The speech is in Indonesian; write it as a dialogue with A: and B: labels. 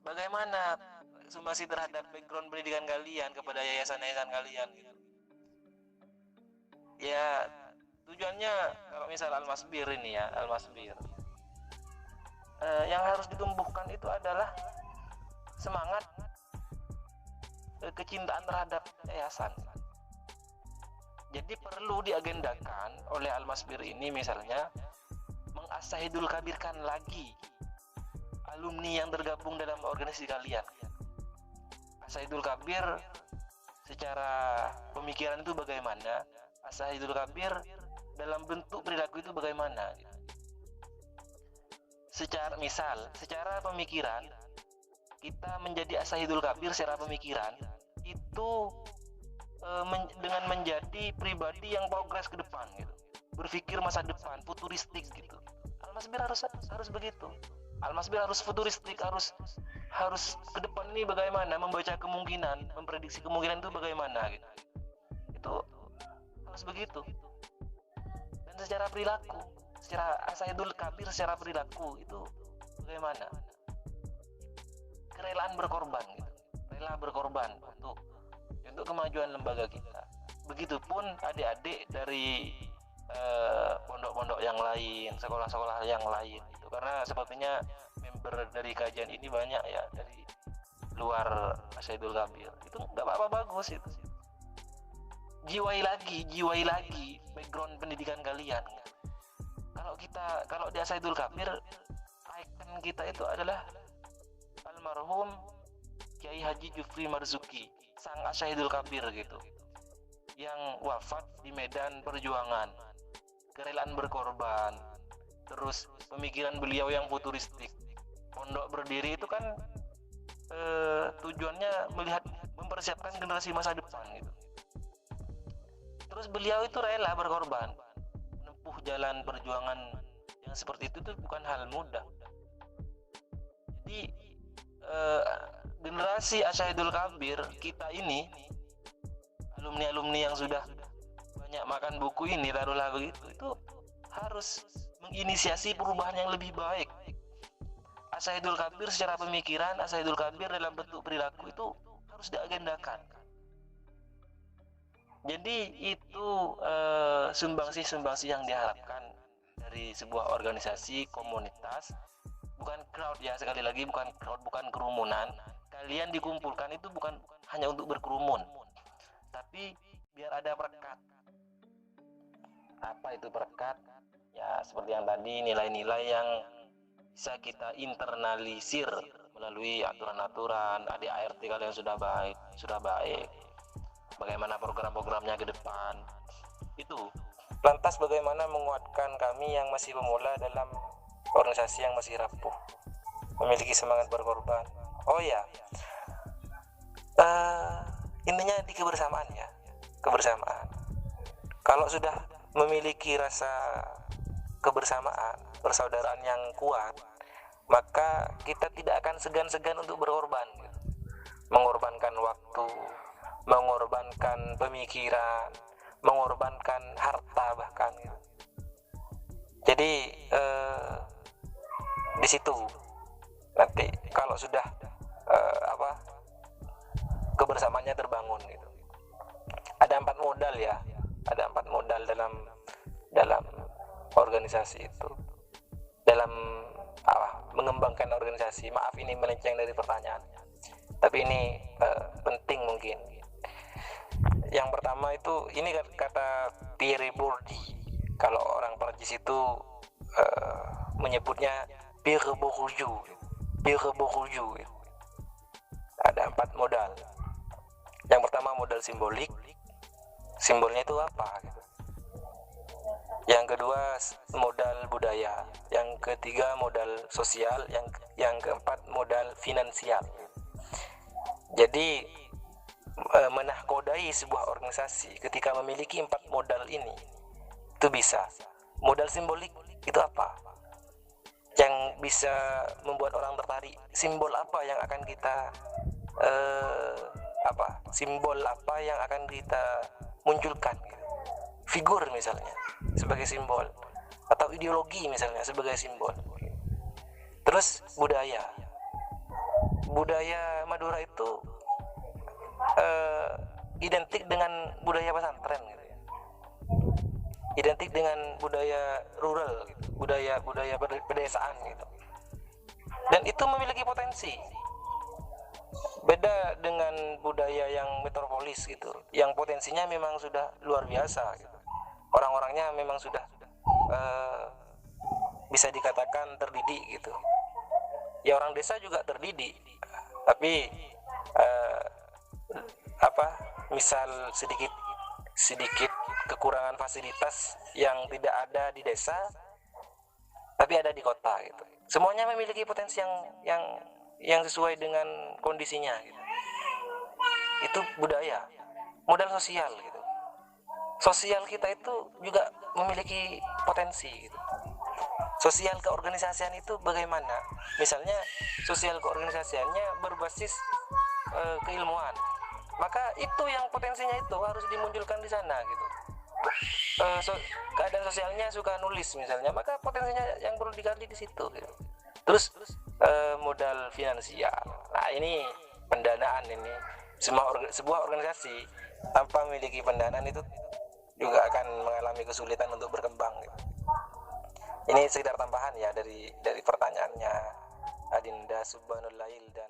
A: bagaimana sumbangsi terhadap background pendidikan kalian kepada yayasan-yayasan kalian gitu. Ya tujuannya kalau misal Al-Masbir ini ya, Al-Masbir yang harus ditumbuhkan itu adalah semangat kecintaan terhadap yayasan. Jadi perlu diagendakan oleh Al-Masbir ini misalnya mengasahidul kabirkan lagi alumni yang tergabung dalam organisasi kalian. Asahidul kabir secara pemikiran itu bagaimana, asahidul kabir dalam bentuk perilaku itu bagaimana. Secara pemikiran kita menjadi asahidul kabir secara pemikiran itu dengan menjadi pribadi yang progres ke depan gitu, berpikir masa depan, futuristik gitu. Al-Masbir harus begitu. Al-Masbir harus futuristik, harus ke depan ini bagaimana, membaca kemungkinan, memprediksi kemungkinan itu bagaimana gitu. Itu harus begitu. Dan secara perilaku, secara asahidul kabir secara perilaku itu bagaimana? Kerelaan berkorban gitu. Rela berkorban untuk kemajuan lembaga kita. Begitupun adik-adik dari pondok-pondok yang lain, sekolah-sekolah yang lain itu, karena sepertinya member dari kajian ini banyak ya dari luar Asyaidul Kabir. Itu nggak apa-apa, bagus itu. Jiwai lagi background pendidikan kalian. Kalau di Asyaidul Kabir, ikon kita itu adalah almarhum Kiai Haji Jufri Marzuki, sang Asyaidul Kabir gitu, yang wafat di medan perjuangan, kerelaan berkorban, terus pemikiran beliau yang futuristik. Pondok berdiri itu kan tujuannya mempersiapkan generasi masa depan gitu. Terus beliau itu rela berkorban, menempuh jalan perjuangan yang seperti itu tuh bukan hal mudah. Jadi generasi Asyaidul Kabir kita ini, alumni-alumni yang sudah banyak makan buku ini, taruhlah begitu, itu harus menginisiasi perubahan yang lebih baik. Asyaidul Kabir secara pemikiran, Asyaidul Kabir dalam bentuk perilaku itu harus diagendakan. Jadi itu sumbangsi-sumbangsi yang diharapkan dari sebuah organisasi, komunitas, bukan crowd ya, sekali lagi bukan crowd, bukan kerumunan. Kalian dikumpulkan itu bukan hanya untuk berkerumun, tapi biar ada perekat. Apa itu perekat? Ya seperti yang tadi, nilai-nilai yang bisa kita internalisir melalui aturan-aturan. ADART kalian sudah baik. Bagaimana program-programnya ke depan? Itu. Lantas bagaimana menguatkan kami yang masih pemula dalam organisasi yang masih rapuh, memiliki semangat berkorban? Oh ya, intinya di kebersamaan ya, kebersamaan. Kalau sudah memiliki rasa kebersamaan, persaudaraan yang kuat, maka kita tidak akan segan-segan untuk berkorban, mengorbankan waktu, mengorbankan pemikiran, mengorbankan harta bahkan. Jadi di situ nanti kalau sudah kebersamaannya terbangun gitu. Ada 4 modal ya, ada 4 modal dalam organisasi itu, dalam mengembangkan organisasi. Maaf ini melenceng dari pertanyaan, tapi ini penting mungkin. Yang pertama itu, ini kata Thierry Bourdieu, kalau orang Prancis itu menyebutnya Pierre Bourdieu. Ada 4 modal. Yang pertama modal simbolik, simbolnya itu apa gitu. Yang kedua modal budaya, yang ketiga modal sosial, yang keempat modal finansial. Jadi menahkodai sebuah organisasi ketika memiliki 4 modal ini itu bisa. Modal simbolik itu apa? Yang bisa membuat orang tertarik. Simbol apa yang akan kita simbol apa yang akan kita munculkan gitu. Figur misalnya sebagai simbol, atau ideologi misalnya sebagai simbol. Terus budaya budaya Madura itu identik dengan budaya pesantren gitu ya. Identik dengan budaya rural gitu, budaya pedesaan gitu. Dan itu memiliki potensi. Beda dengan budaya yang metropolis gitu, yang potensinya memang sudah luar biasa gitu. Orang-orangnya memang sudah bisa dikatakan terdidik gitu. Ya orang desa juga terdidik, tapi misal sedikit kekurangan fasilitas yang tidak ada di desa tapi ada di kota gitu. Semuanya memiliki potensi yang sesuai dengan kondisinya gitu. Itu budaya, modal sosial gitu. Sosial kita itu juga memiliki potensi gitu. Sosial keorganisasian itu bagaimana? Misalnya sosial keorganisasiannya berbasis keilmuan, maka itu yang potensinya itu harus dimunculkan di sana gitu. Keadaan sosialnya suka nulis misalnya, maka potensinya yang perlu digali di situ gitu. Terus modal finansial, nah ini pendanaan ini, sebuah organisasi tanpa memiliki pendanaan itu juga akan mengalami kesulitan untuk berkembang gitu. Ini sekedar tambahan ya dari pertanyaannya Adinda Subhanul Lail dan